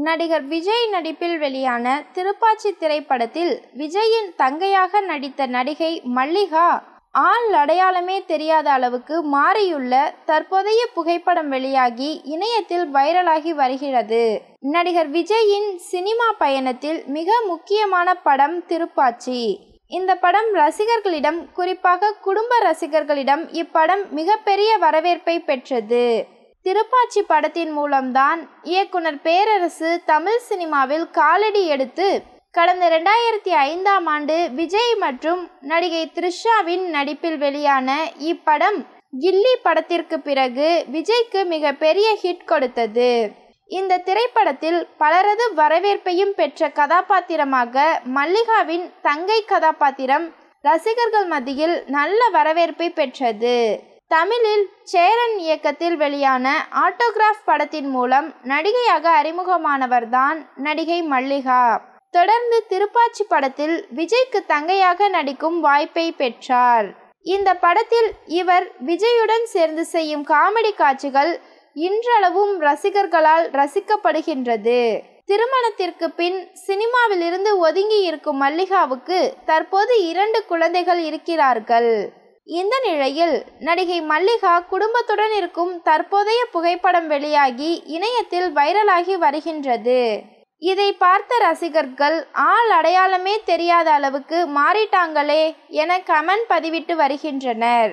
நடிகர் விஜய் நடிப்பில் வெளியான திருப்பாச்சி திரைப்படத்தில் விஜயின் தங்கையாக நடித்த நடிகை மல்லிகா ஆள் அடையாளமே தெரியாத அளவுக்கு மாறியுள்ள தற்போதைய புகைப்படம் வெளியாகி இணையத்தில் வைரலாகி வருகிறது. நடிகர் விஜயின் சினிமா பயணத்தில் மிக முக்கியமான படம் திருப்பாச்சி. இந்த படம் ரசிகர்களிடம், குறிப்பாக குடும்ப ரசிகர்களிடம் இப்படம் மிகப்பெரிய வரவேற்பை பெற்றது. திருப்பாச்சி படத்தின் மூலம்தான் இயக்குனர் பேரரசு தமிழ் சினிமாவில் காலடி எடுத்து கடந்த 2005ஆம் ஆண்டு விஜய் மற்றும் நடிகை த்ரிஷாவின் நடிப்பில் வெளியான இப்படம் கில்லி படத்திற்கு பிறகு விஜய்க்கு மிகப்பெரிய ஹிட் கொடுத்தது. இந்த திரைப்படத்தில் பலரது வரவேற்பையும் பெற்ற கதாபாத்திரமாக மல்லிகாவின் தங்கை கதாபாத்திரம் ரசிகர்கள் மத்தியில் நல்ல வரவேற்பை பெற்றது. தமிழில் சேரன் இயக்கத்தில் வெளியான ஆட்டோகிராஃப் படத்தின் மூலம் நடிகையாக அறிமுகமானவர்தான் நடிகை மல்லிகா. தொடர்ந்து திருப்பாச்சி படத்தில் விஜய்க்கு தங்கையாக நடிக்கும் வாய்ப்பை பெற்றார். இந்த படத்தில் இவர் விஜயுடன் சேர்ந்து செய்யும் காமெடி காட்சிகள் இன்றளவும் ரசிகர்களால் ரசிக்கப்படுகின்றது. திருமணத்திற்கு பின் சினிமாவில் இருந்து ஒதுங்கி இருக்கும் மல்லிகாவுக்கு தற்போது 2 குழந்தைகள் இருக்கிறார்கள். இந்த நிலையில் நடிகை மல்லிகா குடும்பத்துடன் இருக்கும் தற்போதைய புகைப்படம் வெளியாகி இணையத்தில் வைரலாகி வருகின்றது. இதை பார்த்த ரசிகர்கள் ஆள் அடையாளமே தெரியாத அளவுக்கு மாறிட்டாங்களே என கமெண்ட் பதிவிட்டு வருகின்றனர்.